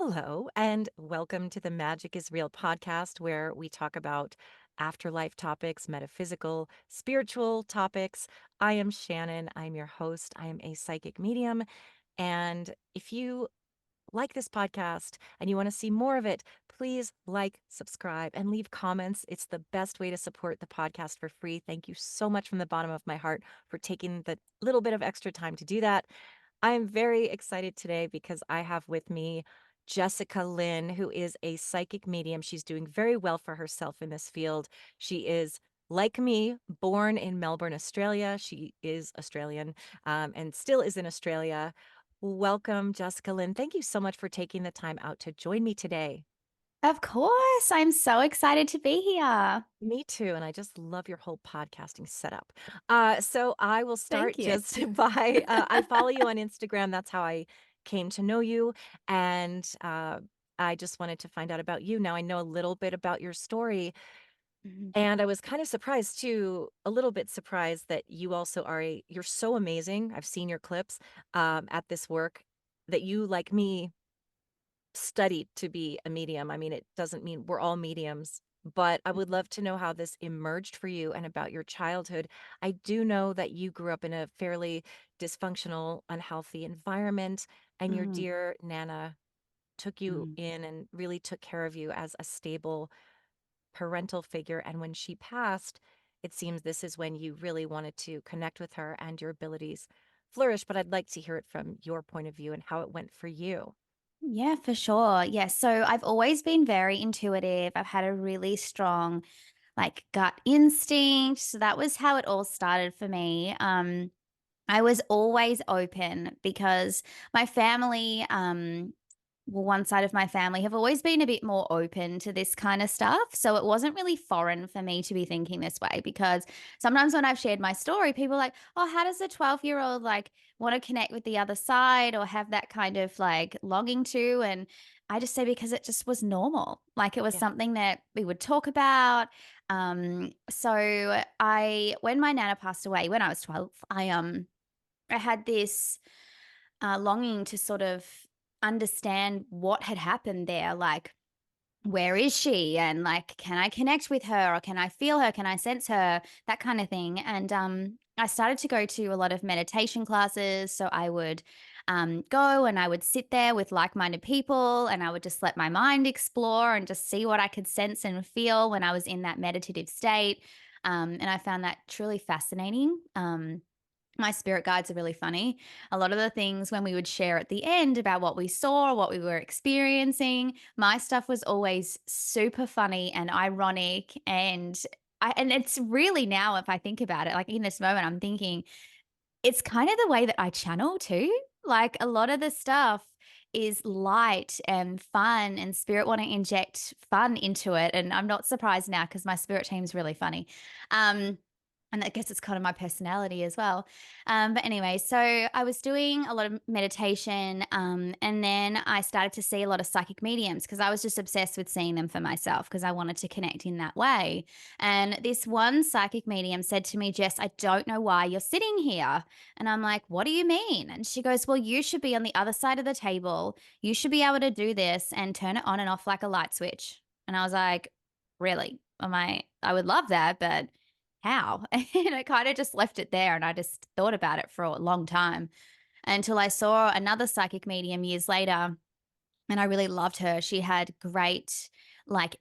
Hello, and welcome to the Magic is Real podcast, where we talk about afterlife topics, metaphysical, spiritual topics. I am Shannon. I'm your host. I am a psychic medium. And if you like this podcast and you want to see more of it, please like, subscribe, and leave comments. It's the best way to support the podcast for free. Thank you so much from the bottom of my heart for taking the little bit of extra time to do that. I'm very excited today because I have with me Jessica Lynne, who is a psychic medium. She's doing very well for herself in this field. She is, like me, born in Melbourne, Australia. She is Australian and still is in Australia. Welcome, Jessica Lynne. Thank you so much for taking the time out to join me today. Of course. I'm so excited to be here. Me too, and I just love your whole podcasting setup. So I will Thank start you. just by I follow you on Instagram. That's how I came to know you, and I just wanted to find out about you. Now I know a little bit about your story, Mhm. and I was kind of surprised too, a little bit surprised that you also are you're so amazing. I've seen your clips at this work that you, like me, studied to be a medium. I mean, it doesn't mean we're all mediums, but I would love to know how this emerged for you and about your childhood. I do know that you grew up in a fairly dysfunctional, unhealthy environment, and your Mhm. dear Nana took you Mhm. in and really took care of you as a stable parental figure. And when she passed, it seems this is when you really wanted to connect with her and your abilities flourish. But I'd like to hear it from your point of view and how it went for you. Yeah, for sure. Yeah. So I've always been very intuitive. I've had a really strong gut instinct. So that was how it all started for me. I was always open because my family, well, one side of my family have always been a bit more open to this kind of stuff. So it wasn't really foreign for me to be thinking this way because sometimes when I've shared my story, people are like, oh, how does a 12-year-old want to connect with the other side or have that kind of longing to? And I just say because it just was normal. Like it was Yeah. something that we would talk about. When my nana passed away when I was 12, I had this longing to sort of understand what had happened there. Like, where is she? And can I connect with her or can I feel her? Can I sense her? That kind of thing. And I started to go to a lot of meditation classes. So I would go and I would sit there with like minded people and I would just let my mind explore and just see what I could sense and feel when I was in that meditative state. And I found that truly fascinating. My spirit guides are really funny. A lot of the things when we would share at the end about what we saw, what we were experiencing, my stuff was always super funny and ironic and it's really now if I think about it, like in this moment I'm thinking it's kind of the way that I channel too. Like a lot of the stuff is light and fun and spirit want to inject fun into it and I'm not surprised now because my spirit team's really funny. Um and I guess it's kind of my personality as well. But anyway, so I was doing a lot of meditation, and then I started to see a lot of psychic mediums because I was just obsessed with seeing them for myself because I wanted to connect in that way. And this one psychic medium said to me, Jess, I don't know why you're sitting here. And I'm like, what do you mean? And she goes, well, you should be on the other side of the table. You should be able to do this and turn it on and off like a light switch. And I was like, really? I would love that, but how? And I kind of just left it there and I just thought about it for a long time until I saw another psychic medium years later and I really loved her. She had great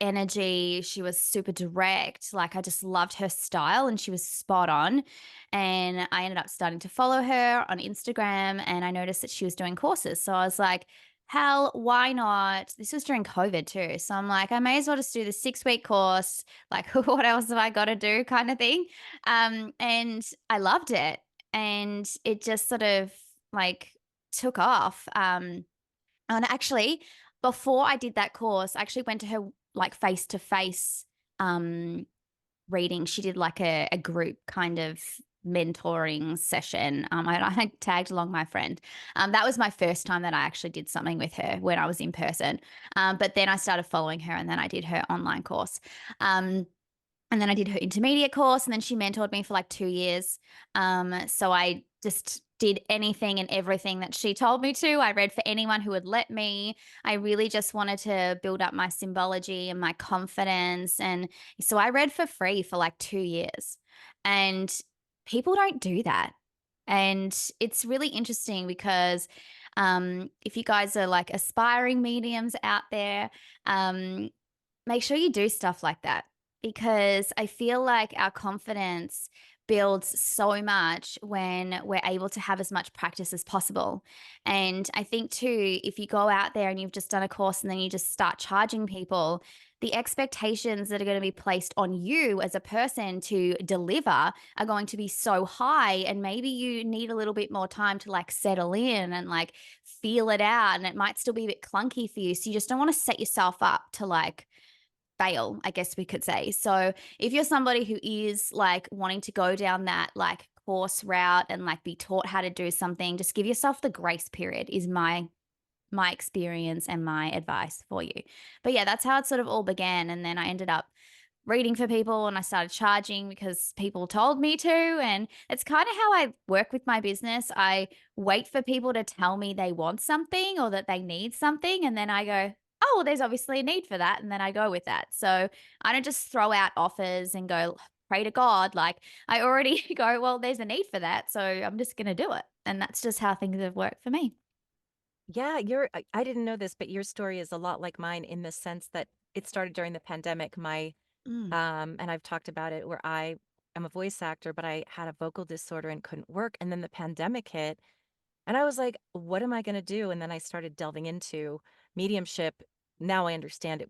energy. She was super direct. Like I just loved her style and she was spot on. And I ended up starting to follow her on Instagram and I noticed that she was doing courses. So I was like, hell, why not? This was during COVID too. So I'm like, I may as well just do the 6-week course. Like, what else have I got to do kind of thing? And I loved it. And it just sort of took off. And actually, before I did that course, I actually went to her face to face reading. She did a group kind of mentoring session. I tagged along my friend. That was my first time that I actually did something with her when I was in person. But then I started following her and then I did her online course. And then I did her intermediate course and then she mentored me for like 2 years. So I just did anything and everything that she told me to. I read for anyone who would let me. I really just wanted to build up my symbology and my confidence. And so I read for free for like 2 years. And people don't do that. And it's really interesting because if you guys are like aspiring mediums out there, um, make sure you do stuff like that because I feel like our confidence builds so much when we're able to have as much practice as possible. And I think too, if you go out there and you've just done a course and then you just start charging people, the expectations that are going to be placed on you as a person to deliver are going to be so high. And maybe you need a little bit more time to like settle in and like feel it out. And it might still be a bit clunky for you. So you just don't want to set yourself up to like fail, I guess we could say. So if you're somebody who is like wanting to go down that like course route and like be taught how to do something, just give yourself the grace period is my experience and my advice for you. But yeah, that's how it sort of all began. And then I ended up reading for people and I started charging because people told me to. And it's kind of how I work with my business. I wait for people to tell me they want something or that they need something. And then I go, oh, well, there's obviously a need for that. And then I go with that. So I don't just throw out offers and go, pray to God. Like I already go, well, there's a need for that. So I'm just going to do it. And that's just how things have worked for me. Yeah, I didn't know this, but your story is a lot like mine in the sense that it started during the pandemic. Mm. And I've talked about it where I am a voice actor, but I had a vocal disorder and couldn't work. And then the pandemic hit, and I was like, what am I going to do? And then I started delving into mediumship. Now I understand it.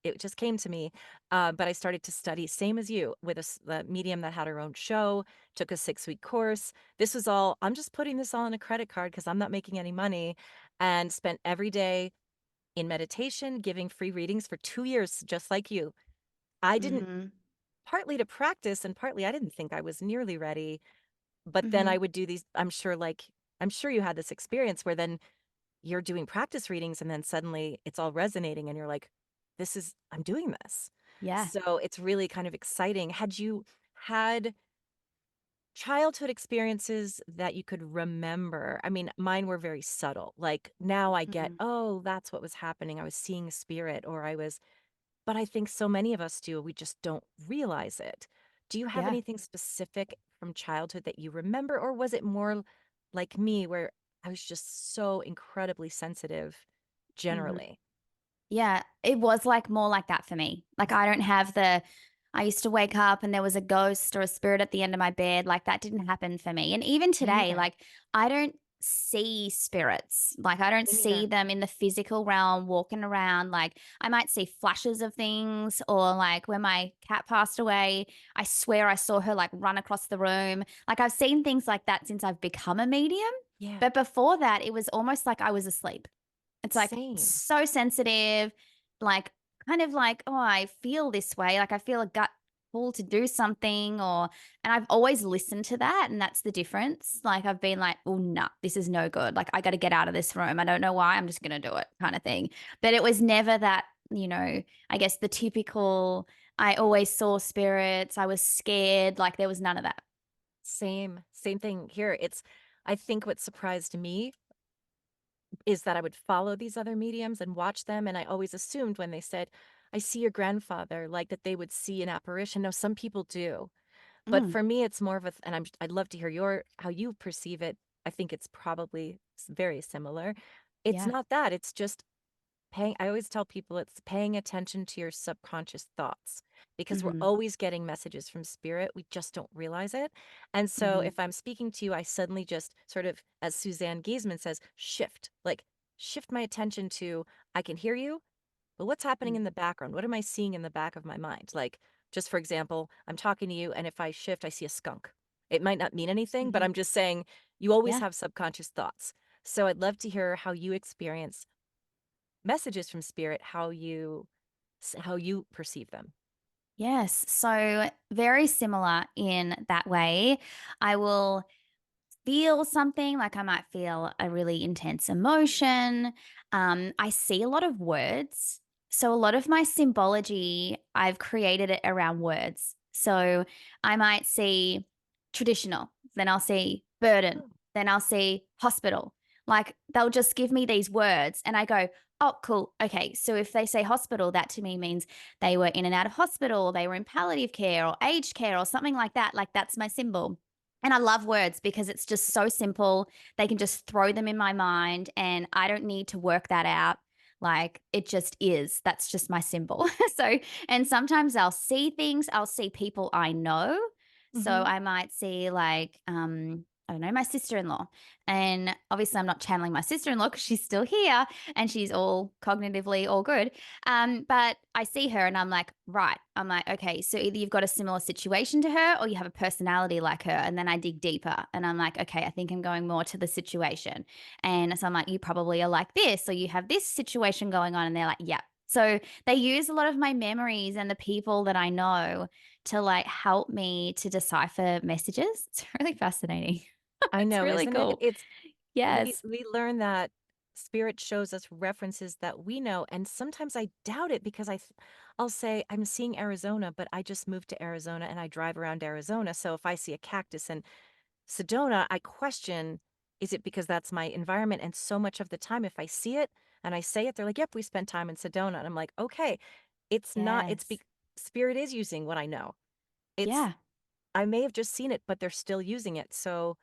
It just came to me. But I started to study, same as you, with a medium that had her own show, took a 6-week course. This was all, I'm just putting this all on a credit card because I'm not making any money, and spent every day in meditation, giving free readings for 2 years, just like you. I didn't, Hmm. partly to practice and partly I didn't think I was nearly ready. But then Hmm. I would do these, I'm sure you had this experience where then you're doing practice readings and then suddenly it's all resonating and you're like, I'm doing this. Yeah. So it's really kind of exciting. Had you had childhood experiences that you could remember? I mean, mine were very subtle. Like now I get, Mhm. oh, that's what was happening. I was seeing a spirit, but I think so many of us do. We just don't realize it. Do you have Yeah. anything specific from childhood that you remember, or was it more like me where I was just so incredibly sensitive Mhm. generally? Yeah, it was like more like that for me. Like I don't have the I used to wake up and there was a ghost or a spirit at the end of my bed. Like that didn't happen for me. And even Me today, neither. like I don't see spirits. Like I don't Me see neither. them in the physical realm walking around. Like I might see flashes of things or like when my cat passed away, I swear I saw her like run across the room. Like I've seen things like that since I've become a medium. Yeah. But before that, it was almost like I was asleep. It's like Same. so sensitive, like kind of like, oh, I feel this way. Like I feel a gut pull to do something, and I've always listened to that. And that's the difference. Like I've been like, oh, no, this is no good. Like I got to get out of this room. I don't know why. I'm just going to do it kind of thing. But it was never that, I guess the typical, I always saw spirits. I was scared. Like there was none of that. Same thing here. I think what surprised me is that I would follow these other mediums and watch them. And I always assumed when they said, I see your grandfather, like that they would see an apparition. No, some people do. But Mm, for me, it's more of I'd love to hear how you perceive it. I think it's probably very similar. It's yeah. not that, it's just I always tell people it's paying attention to your subconscious thoughts because we're Hmm. always getting messages from spirit. We just don't realize it. And so Hmm. if I'm speaking to you, I suddenly just sort of, as Suzanne Giesman says, shift my attention to, I can hear you, but what's happening in the background? What am I seeing in the back of my mind? Like, just for example, I'm talking to you, and if I shift, I see a skunk. It might not mean anything, but Hmm. I'm just saying you always Yeah. have subconscious thoughts. So I'd love to hear how you experience messages from spirit, how you perceive them. Yes. So very similar in that way. I will feel something, like I might feel a really intense emotion. I see a lot of words. So a lot of my symbology, I've created it around words. So I might see traditional, then I'll see burden, Oh. then I'll see hospital. Like they'll just give me these words and I go, oh, cool. Okay. So if they say hospital, that to me means they were in and out of hospital, they were in palliative care or aged care or something like that. Like that's my symbol. And I love words because it's just so simple. They can just throw them in my mind and I don't need to work that out. Like it just is. That's just my symbol. So, and sometimes I'll see things, I'll see people I know. So Mhm. I might see like, I don't know, my sister in law. And obviously, I'm not channeling my sister in law because she's still here and she's all cognitively all good. But I see her and I'm like, right. I'm like, okay, so either you've got a similar situation to her or you have a personality like her. And then I dig deeper and I'm like, okay, I think I'm going more to the situation. And so I'm like, you probably are like this or you have this situation going on. And they're like, yeah. So they use a lot of my memories and the people that I know to like help me to decipher messages. It's really fascinating. I It's know, really isn't it? cool. It's Yes. we learn that spirit shows us references that we know, and sometimes I doubt it because I'll say I'm seeing Arizona, but I just moved to Arizona and I drive around Arizona. So if I see a cactus in Sedona, I question, is it because that's my environment? And so much of the time, if I see it and I say it, they're like, "Yep, we spent time in Sedona," and I'm like, "Okay, it's not. Yes. Spirit is using what I know. It's Yeah. I may have just seen it, but they're still using it." So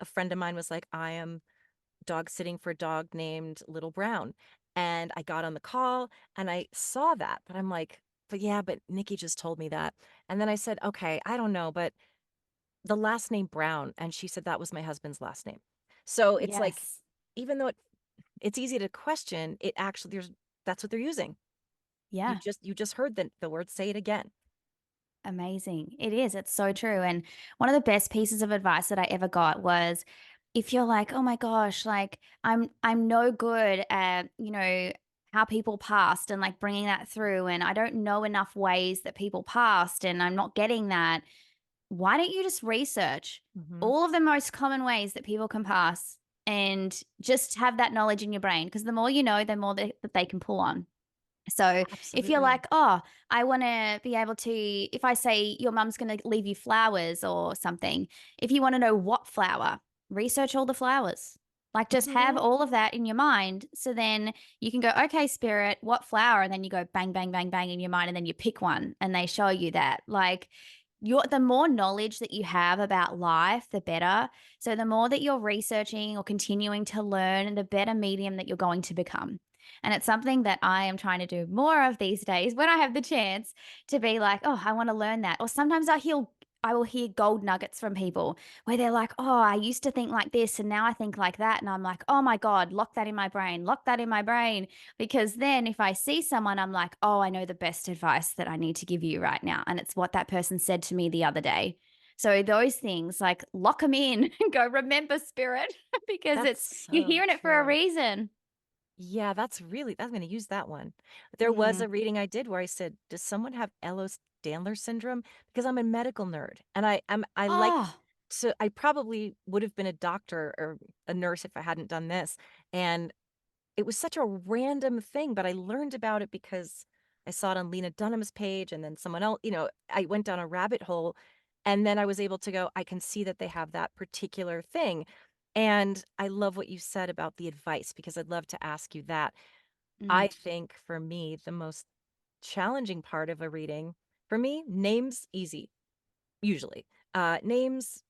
a friend of mine was like, "I am dog sitting for a dog named Little Brown." And I got on the call and I saw that, but I'm like, but yeah, but Nikki just told me that. And then I said, okay, I don't know, but the last name Brown. And she said that was my husband's last name. So it's like, Yes. even though it's easy to question, it actually, that's what they're using. Yeah. You just heard the word, say it again. Amazing. It is. It's so true. And one of the best pieces of advice that I ever got was if you're like, "Oh my gosh, like I'm no good at, how people passed and like bringing that through and I don't know enough ways that people passed and I'm not getting that." Why don't you just research Hmm. all of the most common ways that people can pass and just have that knowledge in your brain? Because the more you know, the more that they can pull on. So if you're Absolutely. like, oh, I want to be able to, if I say your mum's going to leave you flowers or something, if you want to know what flower, research all the flowers. Like just have Hmm. all of that in your mind. So then you can go, okay, spirit, what flower? And then you go bang, bang, bang, bang in your mind. And then you pick one and they show you that. Like the more knowledge that you have about life, the better. So the more that you're researching or continuing to learn, the better medium that you're going to become. And it's something that I am trying to do more of these days when I have the chance to be like, oh, I want to learn that. Or sometimes I will hear gold nuggets from people where they're like, oh, I used to think like this and now I think like that. And I'm like, oh my God, lock that in my brain, lock that in my brain. Because then if I see someone, I'm like, oh, I know the best advice that I need to give you right now. And it's what that person said to me the other day. So those things like lock them in and go, remember spirit, because That's you're so hearing it for a true. reason. Yeah, I'm going to use that one. There was Mm. a reading I did where I said, "Does someone have Ehlers-Danlos syndrome?" Because I'm a medical nerd and I like Oh, to I probably would have been a doctor or a nurse if I hadn't done this. And it was such a random thing, but I learned about it because I saw it on Lena Dunham's page and then someone else, I went down a rabbit hole and then I was able to go, I can see that they have that particular thing. And I love what you said about the advice because I'd love to ask you that. I mm. think for me, the most challenging part of a reading, for me, names easy, usually. Names,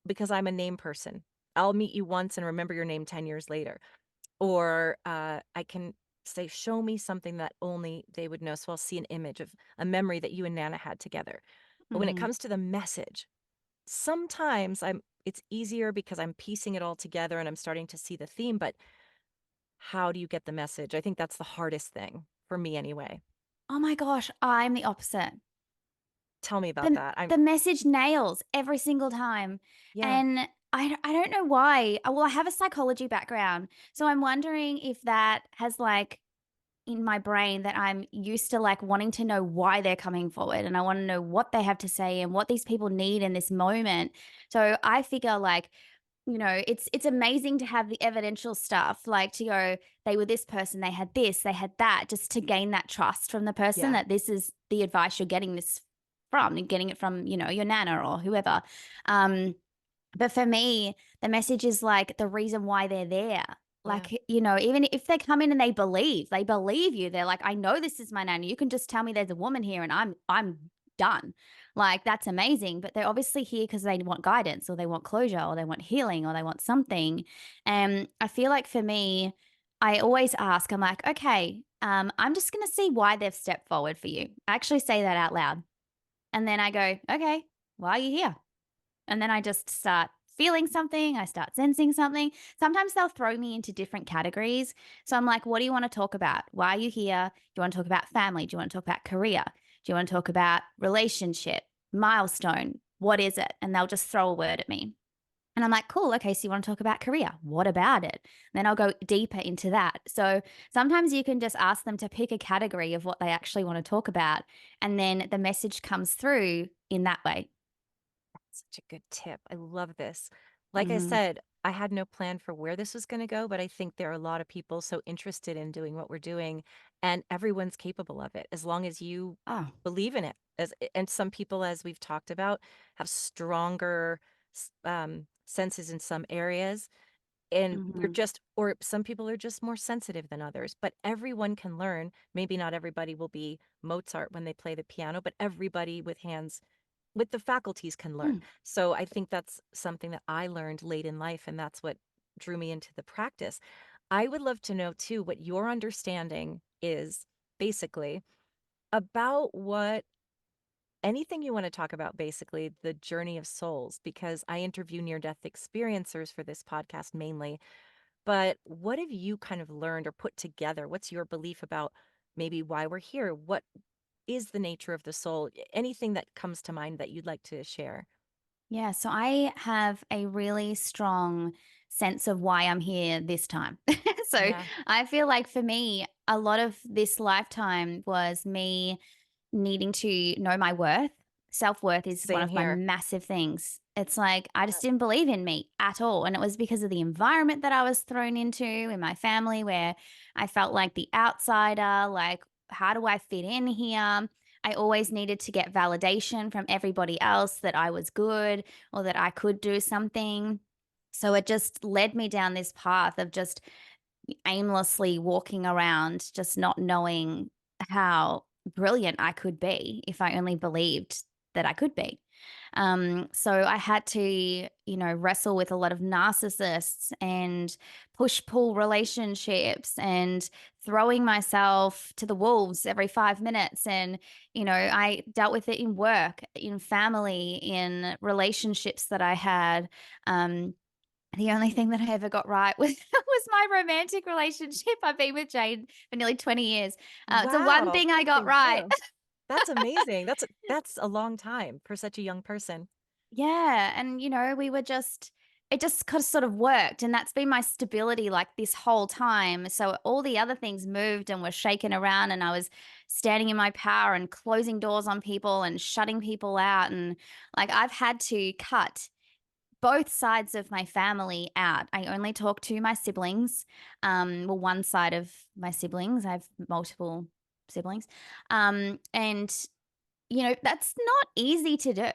because I'm a name person. I'll meet you once and remember your name 10 years later. Or I can say, show me something that only they would know. So I'll see an image of a memory that you and Nana had together. But when it Mhm. comes to the message, sometimes it's easier because I'm piecing it all together and I'm starting to see the theme, but how do you get the message? I think that's the hardest thing for me anyway. Oh my gosh, I'm the opposite. Tell me about The that. the message nails every single time, Yeah. and I don't know why. Well, I have a psychology background, so I'm wondering if that has, like, in my brain that I'm used to, like, wanting to know why they're coming forward, and I wanna know what they have to say and what these people need in this moment. So I figure, like, it's amazing to have the evidential stuff, like to go, they were this person, they had this, they had that, just to gain that trust from the person Yeah. that this is the advice you're getting this from and getting it from, your nana or whoever. Um, But for me, the message is like the reason why they're there. Yeah. Like, even if they come in and they believe you. They're like, I know this is my nanny. You can just tell me there's a woman here and I'm done. Like, that's amazing. But they're obviously here because they want guidance or they want closure or they want healing or they want something. And I feel like for me, I always ask, I'm like, okay, I'm just gonna see why they've stepped forward for you. I actually say that out loud. And then I go, okay, why are you here? And then I just start feeling something, I start sensing something. Sometimes they'll throw me into different categories. So I'm like, what do you want to talk about? Why are you here? Do you want to talk about family? Do you want to talk about career? Do you want to talk about relationship, milestone? What is it? And they'll just throw a word at me. And I'm like, cool. Okay. So you want to talk about career? What about it? Then I'll go deeper into that. So sometimes you can just ask them to pick a category of what they actually want to talk about. And then the message comes through in that way. Such a good tip. I love this. Like I Hmm. said, I had no plan for where this was going to go, but I think there are a lot of people so interested in doing what we're doing, and everyone's capable of it as long as you Oh. believe in it. And some people, as we've talked about, have stronger senses in some areas, and we're Mhm. just, or some people are just more sensitive than others, but everyone can learn. Maybe not everybody will be Mozart when they play the piano, but everybody with the faculties can learn. Mm. So I think that's something that I learned late in life, and that's what drew me into the practice. I would love to know too what your understanding is, basically, about what anything you want to talk about, basically, the journey of souls, because I interview near death experiencers for this podcast mainly. But what have you kind of learned or put together? What's your belief about maybe why we're here? What is the nature of the soul? Anything that comes to mind that you'd like to share? Yeah, so I have a really strong sense of why I'm here this time. So Yeah, I feel like for me, a lot of this lifetime was me needing to know my worth. Self-worth is one same of my here. massive things. It's like I Yeah. just didn't believe in me at all. And it was because of the environment that I was thrown into in my family where I felt like the outsider, like, how do I fit in here? I always needed to get validation from everybody else that I was good or that I could do something. So it just led me down this path of just aimlessly walking around, just not knowing how brilliant I could be if I only believed that I could be. So I had to, wrestle with a lot of narcissists and push pull relationships and throwing myself to the wolves every 5 minutes. And, I dealt with it in work, in family, in relationships that I had. The only thing that I ever got right was was my romantic relationship. I've been with Jane for nearly 20 years. It's the one Wow, thing I good got for right. you. That's amazing. That's a long time for such a young person. Yeah, and, we were just it just kind of sort of worked, and that's been my stability, like, this whole time. So all the other things moved and were shaken around, and I was standing in my power and closing doors on people and shutting people out, and, like, I've had to cut both sides of my family out. I only talk to my siblings. Well, one side of my siblings. I have multiple siblings. And that's not easy to do.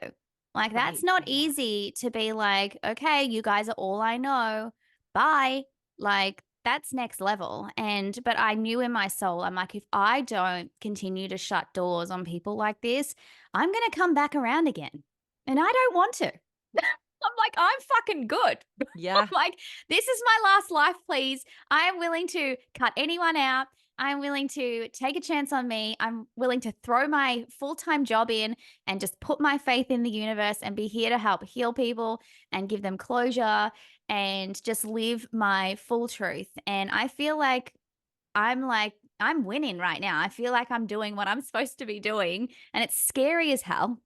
Like, that's Right. not Yeah. easy to be like, okay, you guys are all I know. Bye. Like, that's next level. But I knew in my soul, I'm like, if I don't continue to shut doors on people like this, I'm going to come back around again. And I don't want to. I'm like, I'm fucking good. I'm Yeah. like, this is my last life, please. I am willing to cut anyone out. I'm willing to take a chance on me. I'm willing to throw my full time job in and just put my faith in the universe and be here to help heal people and give them closure and just live my full truth. And I feel like, I'm winning right now. I feel like I'm doing what I'm supposed to be doing. And it's scary as hell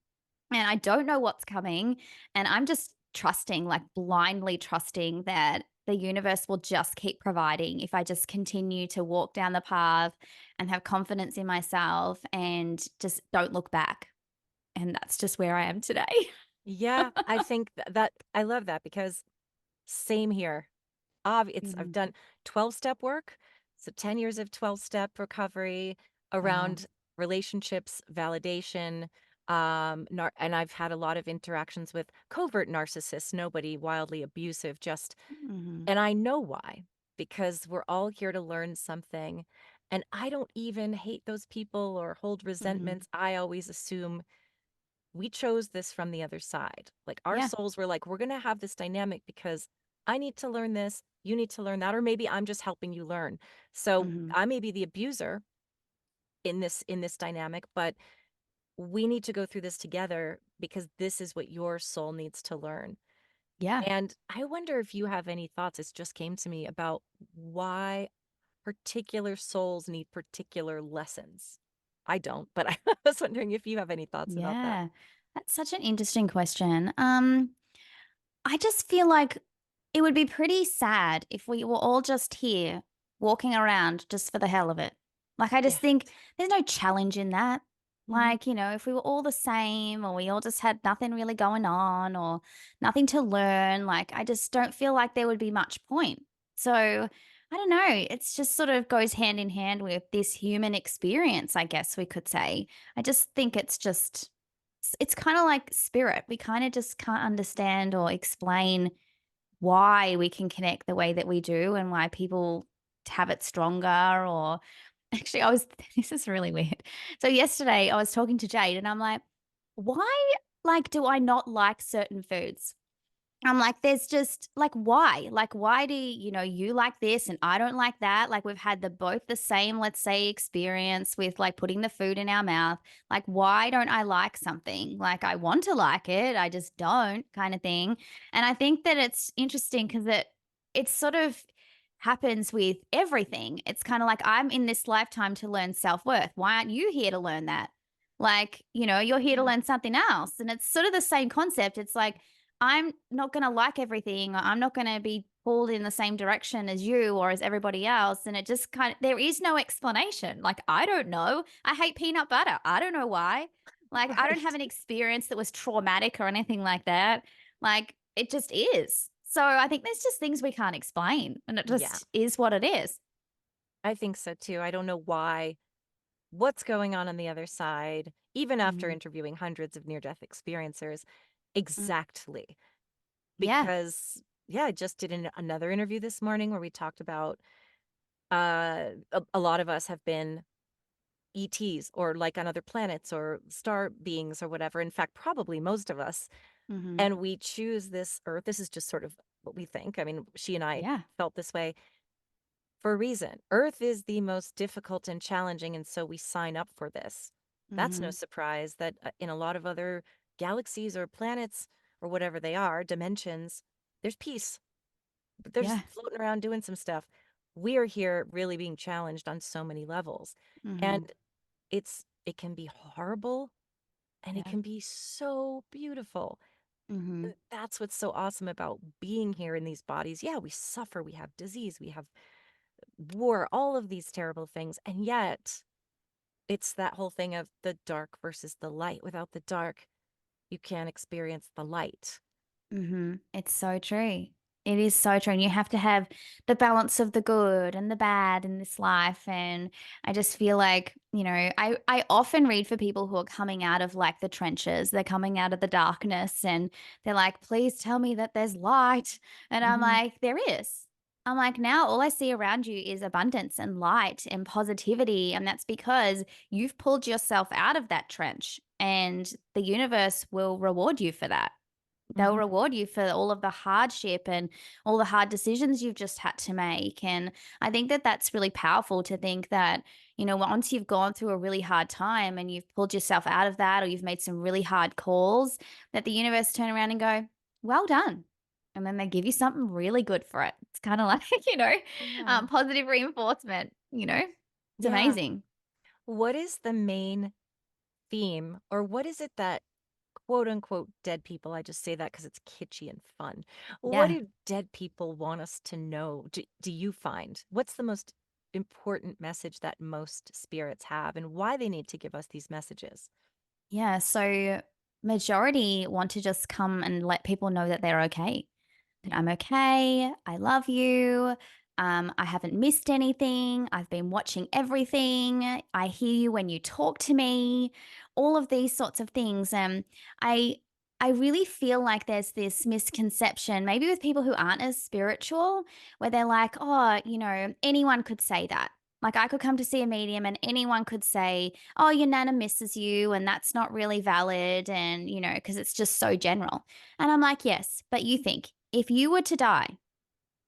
and I don't know what's coming. And I'm just trusting, like blindly trusting that the universe will just keep providing if I just continue to walk down the path and have confidence in myself and just don't look back. And that's just where I am today. Yeah. I think that I love that because same here. I've Mm. done 12-step work. So 10 years of 12-step recovery Wow. around relationships, validation, And I've had a lot of interactions with covert narcissists, nobody wildly abusive, just, Mhm. and I know why, because we're all here to learn something. And I don't even hate those people or hold Mhm. resentments. I always assume we chose this from the other side. Like our Yeah. souls were like, we're going to have this dynamic because I need to learn this, you need to learn that, or maybe I'm just helping you learn. So Mhm. I may be the abuser in this dynamic, but we need to go through this together because this is what your soul needs to learn. Yeah. And I wonder if you have any thoughts. It just came to me about why particular souls need particular lessons. I don't, but I was wondering if you have any thoughts about that. Yeah. That's such an interesting question. I just feel like it would be pretty sad if we were all just here walking around just for the hell of it. Like, I just Yeah. think there's no challenge in that. Hmm. Like, if we were all the same or we all just had nothing really going on or nothing to learn, like, I just don't feel like there would be much point. So, I don't know. It's just sort of goes hand in hand with this human experience, I guess we could say. I just think it's kind of like spirit. We kind of just can't understand or explain why we can connect the way that we do and why people have it stronger or actually I was this is really weird. So yesterday I was talking to Jade and I'm like, why do I not like certain foods? I'm like, there's just like, why? Like, why do you like this and I don't like that? Like, we've had the both the same, let's say, experience with like putting the food in our mouth. Like, why don't I like something? Like, I want to like it, I just don't, kind of thing. And I think that it's interesting because it sort of happens with everything. It's kind of like I'm in this lifetime to learn self-worth. Why aren't you here to learn that? Like, you're here to Yeah. learn something else. And it's sort of the same concept. It's like I'm not going to like everything, or I'm not going to be pulled in the same direction as you or as everybody else. And it just there is no explanation. Like, I don't know. I hate peanut butter. I don't know why. Like, I don't have Right. an experience that was traumatic or anything like that. Like, it just is. So I think there's just things we can't explain. And it Yeah, just is what it is. I think so too. I don't know why, what's going on the other side, even after Mhm. interviewing hundreds of near death experiencers, Mm. exactly. Yeah. Because, yeah, I just did another interview this morning where we talked about a lot of us have been ETs or like on other planets or star beings or whatever. In fact, probably most of us. Hmm. And we choose this earth. This is just sort of what we think. I mean, she and I Yeah. felt this way for a reason. Earth is the most difficult and challenging, and so we sign up for this. That's no Hmm. surprise that in a lot of other galaxies or planets or whatever they are, dimensions, there's peace. They're just Yeah. floating around doing some stuff. We are here really being challenged on so many levels. Hmm. And it can be horrible and it Yeah. can be so beautiful. Hmm. That's what's so awesome about being here in these bodies. Yeah, we suffer, we have disease, we have war, all of these terrible things. And yet, it's that whole thing of the dark versus the light. Without the dark, you can't experience the light. It's so true. It is so true. And you have to have the balance of the good and the bad in this life. And I just feel like, I often read for people who are coming out of like the trenches, they're coming out of the darkness and they're like, please tell me that there's light. And I'm Hmm. like, there is. I'm like, now all I see around you is abundance and light and positivity. And that's because you've pulled yourself out of that trench and the universe will reward you for that. They'll Hmm. reward you for all of the hardship and all the hard decisions you've just had to make. And I think that that's really powerful to think that, once you've gone through a really hard time and you've pulled yourself out of that or you've made some really hard calls, that the universe turn around and go, well done. And then they give you something really good for it. It's kind of like, Yeah. positive reinforcement, it's Yeah. amazing. What is the main theme, or what is it that quote unquote dead people, I just say that because it's kitschy and fun. What Yeah. do dead people want us to know? Do you find? What's the most important message that most spirits have and why they need to give us these messages? Yeah. So majority want to just come and let people know that they're okay. That Yeah. I'm okay, I love you. I haven't missed anything. I've been watching everything. I hear you when you talk to me. All of these sorts of things. I I really feel like there's this misconception, maybe with people who aren't as spiritual, where they're like, oh, anyone could say that. Like I could come to see a medium and anyone could say, oh, your nana misses you, and that's not really valid. And, because it's just so general. And I'm like, yes, but you think if you were to die,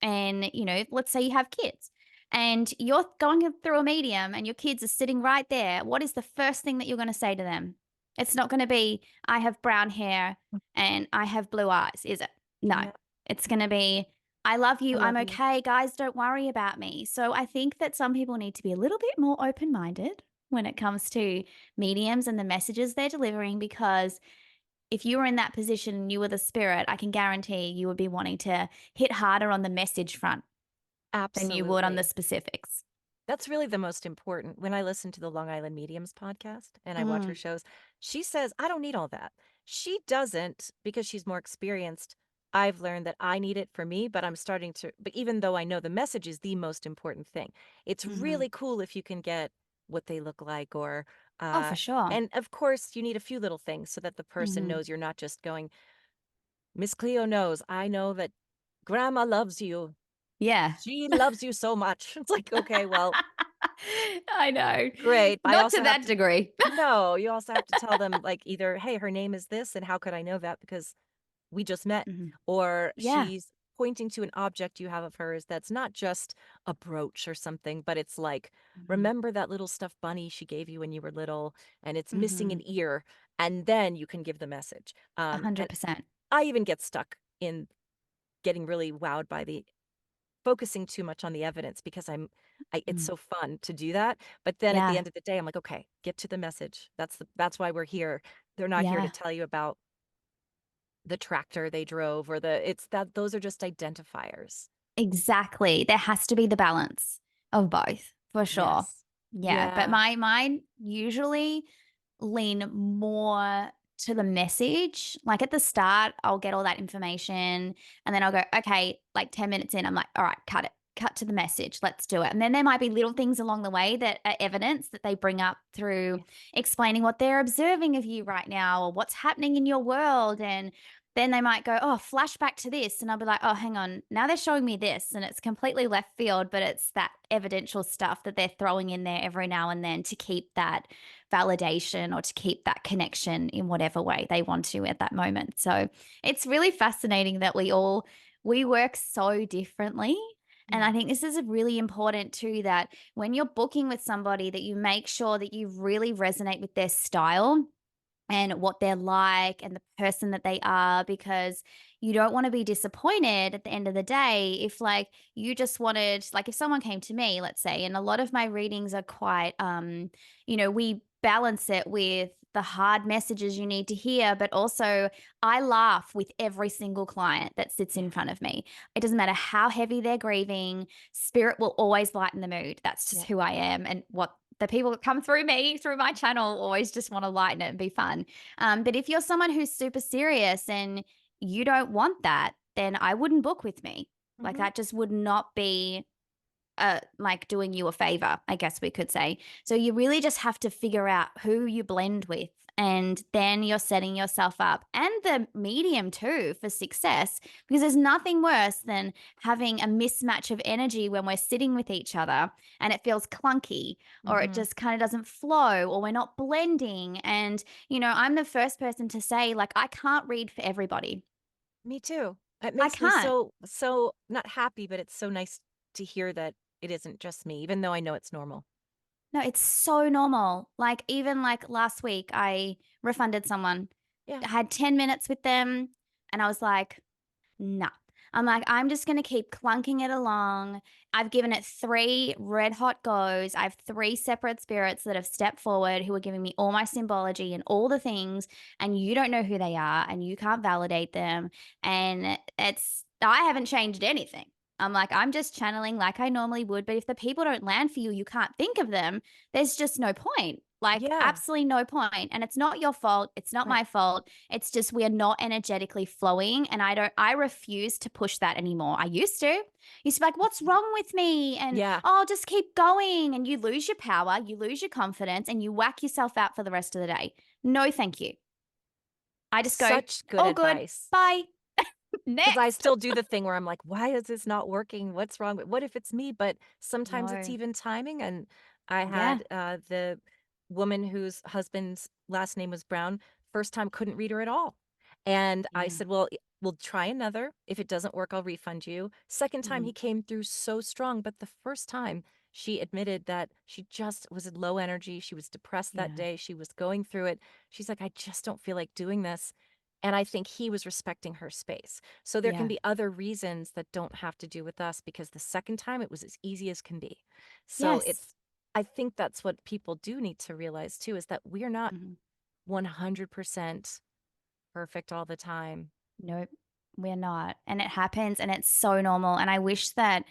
and let's say you have kids and you're going through a medium and your kids are sitting right there, what is the first thing that you're going to say to them? It's not going to be, I have brown hair and I have blue eyes, is it? No. Yeah, It's going to be, I love I you, I'm love you. okay, guys, don't worry about me. So I think that some people need to be a little bit more open-minded when it comes to mediums and the messages they're delivering, because if you were in that position and you were the spirit, I can guarantee you would be wanting to hit harder on the message front than you would on the Absolutely. specifics. That's really the most important. When I listen to the Long Island Mediums podcast and I watch Mm, her shows, she says, I don't need all that. She doesn't because she's more experienced. I've learned that I need it for me, but I'm starting to, but even though I know the message is the most important thing, it's mhm. really cool if you can get what they look like Oh, uh, for sure. and of course, you need a few little things so that the person Mhm. knows you're not just going, Miss Cleo knows, I know that grandma loves you. Yeah. She loves you so much. It's like, okay, well, I know. great. I Not to also have that to degree. no, you also have to tell them, like, either, "Hey, her name is this, and how could I know that? Because we just met." Mhm. Or Yeah. she's pointing to an object you have of hers that's not just a brooch or something, but it's like, Mhm. "Remember that little stuffed bunny she gave you when you were little, and it's missing an Mhm. ear?" And then you can give the message. And 100%. I even get stuck in getting really wowed by the focusing too much on the evidence because it's Mm. so fun to do that, but then at the Yeah. end of the day, I'm like, "Okay, get to the message. That's why we're here. They're not here to Yeah. tell you about the tractor they drove or the it's that those are just identifiers." Exactly. There has to be the balance of both, for sure. Yes. Yeah, but Yeah. mine usually lean more to the message. Like at the start, I'll get all that information and then I'll go, okay, like 10 minutes in, I'm like, all right, cut it. Cut to the message. Let's do it. And then there might be little things along the way that are evidence that they bring up through Yeah. explaining what they're observing of you right now or what's happening in your world. And then they might go, oh, flashback to this. And I'll be like, oh, hang on. Now they're showing me this. And it's completely left field, but it's that evidential stuff that they're throwing in there every now and then to keep that validation or to keep that connection in whatever way they want to at that moment. So it's really fascinating that we work so differently. And I Yeah. think this is really important too, that when you're booking with somebody that you make sure that you really resonate with their style and what they're like and the person that they are, because you don't want to be disappointed at the end of the day if like you just wanted, like if someone came to me, let's say, and a lot of my readings are quite we balance it with the hard messages you need to hear, but also I laugh with every single client that sits Yeah. in front of me. It doesn't matter how heavy they're grieving, spirit will always lighten the mood. That's just Yeah. who I am, and what the people that come through me, through my channel, always just want to lighten it and be fun. But if you're someone who's super serious and you don't want that, then I wouldn't book with me. Like Mhm. that just would not be like doing you a favor, I guess we could say. So you really just have to figure out who you blend with. And then you're setting yourself up and the medium too for success, because there's nothing worse than having a mismatch of energy when we're sitting with each other and it feels clunky or it Mhm. just kind of doesn't flow or we're not blending. And, I'm the first person to say, like, I can't read for everybody. Me too. It I makes me can't. so not happy, but it's so nice to hear that it isn't just me, even though I know it's normal. No, it's so normal. Like, even like last week, I refunded someone. Yeah. I had 10 minutes with them, and I was like, nah. I'm like, I'm just going to keep clunking it along. I've given it 3 red hot goes. I have 3 separate spirits that have stepped forward who are giving me all my symbology and all the things. And you don't know who they are and you can't validate them. And I haven't changed anything. I'm like, I'm just channeling like I normally would. But if the people don't land for you, you can't think of them. There's just no point. Like, Yeah. absolutely no point. And it's not your fault. It's not Right. my fault. It's just we are not energetically flowing. And I refuse to push that anymore. I used to be like, what's Mhm. wrong with me? And Yeah. oh, just keep going. And you lose your power, you lose your confidence, and you whack yourself out for the rest of the day. No, thank you. I just go, Such good all good. advice. Bye. 'Cause I Next. still do the thing where I'm like, "Why is this not working? What's wrong? What if it's me?" But sometimes it's No. even timing, and I Yeah. had, the woman whose husband's last name was Brown, first time couldn't read her at all, and I Yeah. said, "Well, we'll try another. If it doesn't work, I'll refund you." Second time, he Mhm. came through so strong, but the first time, she admitted that she just was in low energy, she was depressed that Yeah. day, she was going through it. She's like, "I just don't feel like doing this," and I think he was respecting her space. So there can Yeah. be other reasons that don't have to do with us because the second time it was as easy as can be. So Yes. it's I think that's what people do need to realize too is that we're not Mhm. 100% perfect all the time. Nope, we're not. And it happens and it's so normal. And I wish that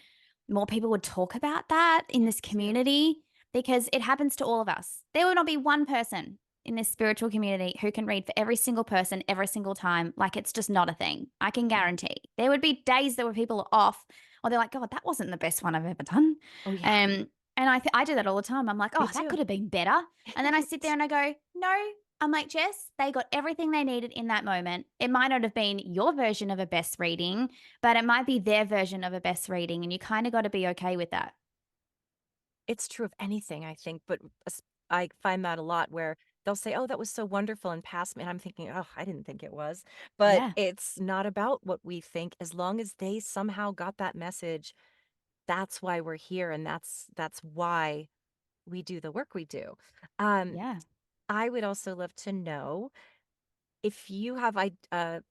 more people would talk about that in this Too. community because it happens to all of us. There will not be one person in this spiritual community who can read for every single person every single time. Like it's just not a thing. I can Mm. guarantee. There would be days that where people are off or they're like, God, that wasn't the best one I've ever done. Oh yeah, Um, and I do that all the time. I'm like, me oh, that too. could have been better. And then I sit there Right. and I go, no, I'm like, Jess, they got everything they needed in that moment. It might not have been your version of a best reading, but it might be their version of a best reading. And you kind of got to be okay with that. It's true of anything, I think, but I find that a lot where they'll say, "Oh, that was so wonderful," and pass me, and I'm thinking, "Oh, I didn't think it was." But Yeah. it's not about what we think as long as they somehow got that message. That's why we're here, and that's why we do the work we do. Um, Yeah. I would also love to know if you have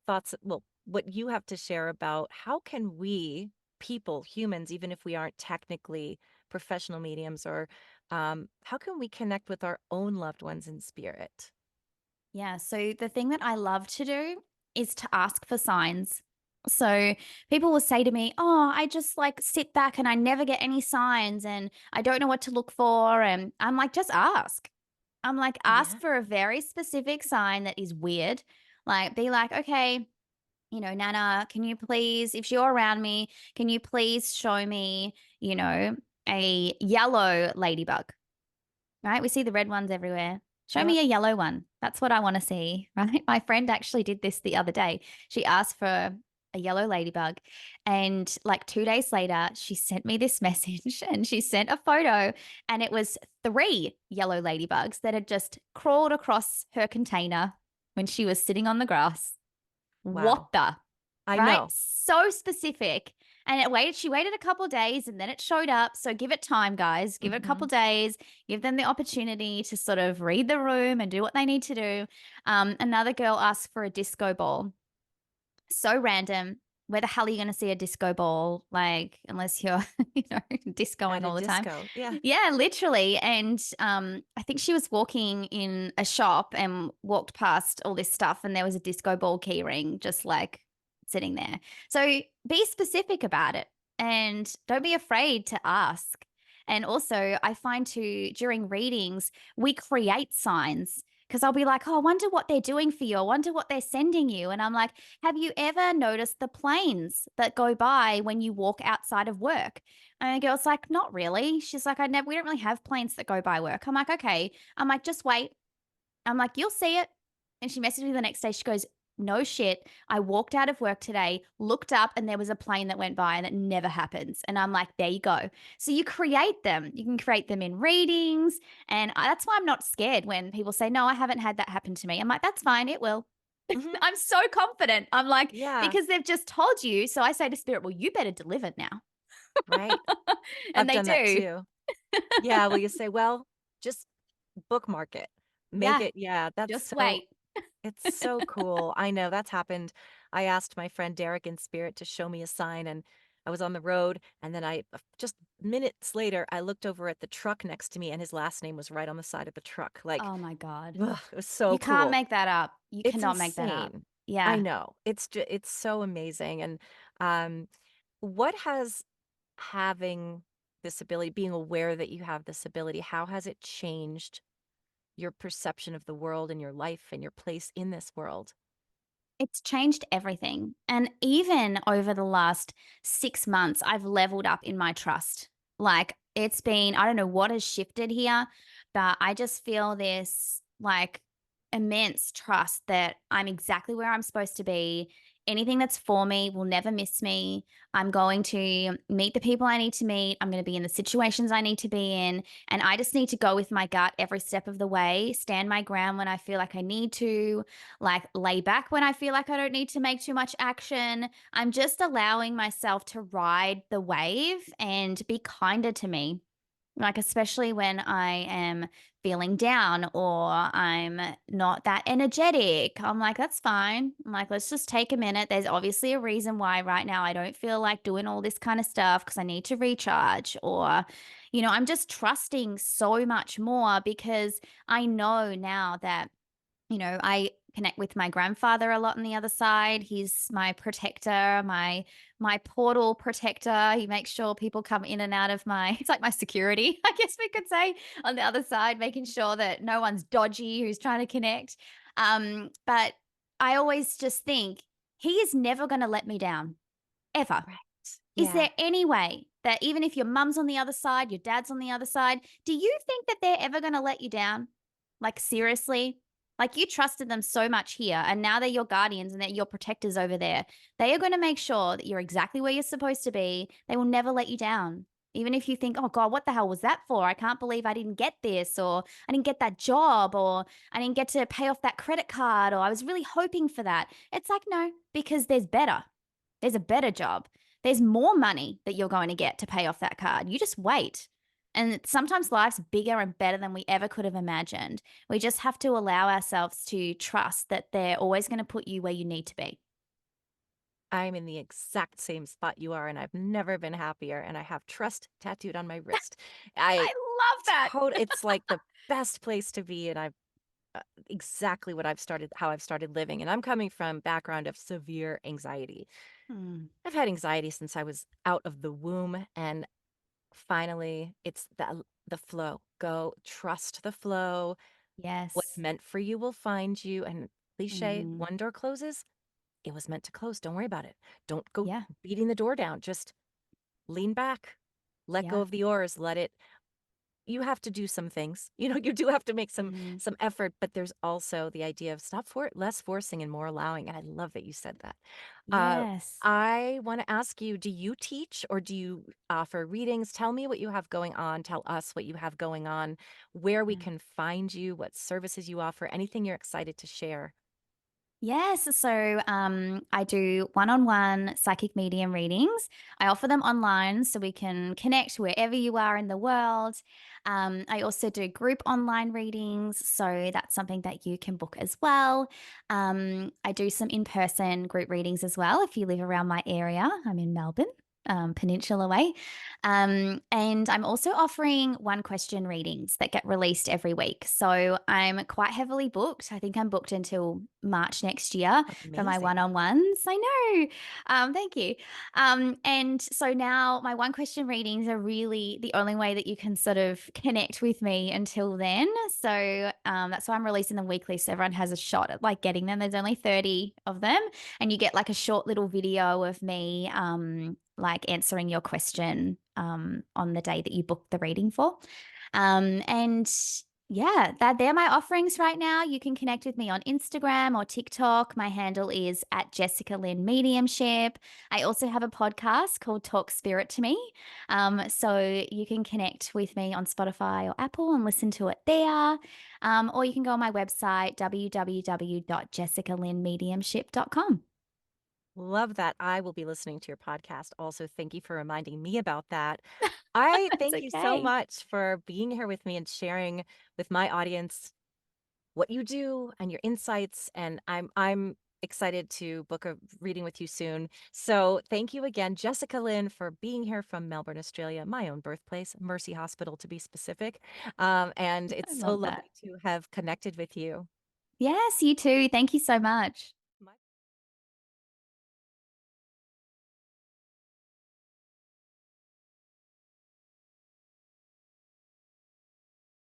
thoughts, well, what you have to share about how can we, people, humans, even if we aren't technically professional mediums, or how can we connect with our own loved ones in spirit? Yeah. So the thing that I love to do is to ask for signs. So people will say to me, oh, I just like sit back and I never get any signs and I don't know what to look for. And I'm like, just ask. I'm like, ask Yeah. for a very specific sign that is weird. Like, be like, okay, Nana, can you please, if you're around me, can you please show me, a yellow ladybug? Right? We see the red ones everywhere. Show Yep. me a yellow one. That's what I want to see, right? My friend actually did this the other day. She asked for a yellow ladybug. And like 2 days later, she sent me this message and she sent a photo. And it was three yellow ladybugs that had just crawled across her container when she was sitting on the grass. What Wow. the? I Right? know. So specific. And she waited a couple days and then it showed up. So give it time, guys. Give it a couple Hmm. days. Give them the opportunity to sort of read the room and do what they need to do. Another girl asked for a disco ball. So random. Where the hell are you going to see a disco ball? Like, unless you're, At discoing a all the time. disco. Yeah. Yeah, literally. And I think she was walking in a shop and walked past all this stuff, and there was a disco ball keyring just like sitting there. So be specific about it and don't be afraid to ask. And also, I find too during readings, we create signs because I'll be like, oh, I wonder what they're doing for you. I wonder what they're sending you. And I'm like, have you ever noticed the planes that go by when you walk outside of work? And the girl's like, not really. She's like, we don't really have planes that go by work. I'm like, okay. I'm like, just wait. I'm like, you'll see it. And she messaged me the next day. She goes, no shit. I walked out of work today, looked up, and there was a plane that went by, and it never happens. And I'm like, there you go. So you create them. You can create them in readings. And that's why I'm not scared when people say, no, I haven't had that happen to me. I'm like, that's fine. It will. Hmm. I'm so confident. I'm like, Yeah. because they've just told you. So I say to Spirit, well, you better deliver now. Right. And I've they done that do. too. Yeah. Well, you say, well, just bookmark it. Make Yeah. it. Yeah. That's Just so wait. It's so cool. I know that's happened. I asked my friend Derek in spirit to show me a sign, and I was on the road, and then just minutes later, I looked over at the truck next to me, and his last name was right on the side of the truck. Like, Oh my God. ugh, it was so You can't cool. make that up. You It's cannot make that up. insane. I Yeah. know. It's so amazing. And um, what has having this ability, being aware that you have this ability, how has it changed your perception of the world and your life and your place in this world? It's changed everything. And even over the last 6 months, I've leveled up in my trust. Like, it's been, I don't know what has shifted here, but I just feel this like immense trust that I'm exactly where I'm supposed to be. Anything that's for me will never miss me. I'm going to meet the people I need to meet. I'm going to be in the situations I need to be in. And I just need to go with my gut every step of the way, stand my ground when I feel like I need to, like lay back when I feel like I don't need to make too much action. I'm just allowing myself to ride the wave and be kinder to me. Like, especially when I am feeling down or I'm not that energetic, I'm like, that's fine. I'm like, let's just take a minute. There's obviously a reason why right now I don't feel like doing all this kind of stuff because I need to recharge. Or, I'm just trusting so much more because I know now that I connect with my grandfather a lot on the other side. He's my protector, my portal protector. He makes sure people come in and out of my it's like my security, I guess we could say, on the other side, making sure that no one's dodgy who's trying to connect. But I always just think he is never going to let me down, ever. Right. Is Yeah. there any way that even if your mum's on the other side, your dad's on the other side, do you think that they're ever going to let you down? Like, seriously? Like, you trusted them so much here, and now they're your guardians and they're your protectors over there. They are going to make sure that you're exactly where you're supposed to be. They will never let you down. Even if you think, oh God, what the hell was that for? I can't believe I didn't get this, or I didn't get that job, or I didn't get to pay off that credit card, or I was really hoping for that. It's like, no, because there's better. There's a better job. There's more money that you're going to get to pay off that card. You just wait. And sometimes life's bigger and better than we ever could have imagined. We just have to allow ourselves to trust that they're always going to put you where you need to be. I'm in the exact same spot you are, and I've never been happier, and I have trust tattooed on my wrist. I I love that. it's like the best place to be, and I've exactly how I've started living, and I'm coming from background of severe anxiety. Hmm. I've had anxiety since I was out of the womb, and finally, it's the flow. Go trust the flow. What's Yes. meant for you will find you, and cliche, Hmm. one door closes, it was meant to close. Don't worry about it. Don't go Yeah. beating the door down. Just lean back, let go Yeah. of the oars, let it you have to do some things. You do have to make Mm. some effort, but there's also the idea of less forcing and more allowing, and I love that you said that. Uh, Yes. I wanna ask you, do you teach or do you offer readings? Tell me what you have going on. Tell us what you have going on, where we Yeah. can find you, what services you offer, anything you're excited to share. Yes. So I do one on one psychic medium readings. I offer them online so we can connect wherever you are in the world. I also do group online readings. So that's something that you can book as well. I do some in person group readings as well if you live around my area. I'm in Melbourne. Peninsula way. And I'm also offering one question readings that get released every week. So I'm quite heavily booked. I think I'm booked until March next year for my one Amazing. on ones. I know. Thank you. And so now my one question readings are really the only way that you can sort of connect with me until then. So that's why I'm releasing them weekly. So everyone has a shot at like getting them. There's only 30 of them, and you get like a short little video of me like answering your question on the day that you book the reading for. And yeah, they're my offerings right now. You can connect with me on Instagram or TikTok. My handle is at Jessica Lynne Mediumship. I also have a podcast called Talk Spirit to Me. So you can connect with me on Spotify or Apple and listen to it there. Or you can go on my website, www.jessicalynnemediumship.com. Love that. I will be listening to your podcast. Also, thank you for reminding me about that. I That's thank you so okay. much for being here with me and sharing with my audience what you do and your insights. And I'm excited to book a reading with you soon. So thank you again, Jessica Lynne, for being here from Melbourne, Australia, my own birthplace, Mercy Hospital to be specific. And I it's so love that. lovely to have connected with you. Yes, you too. Thank you so much.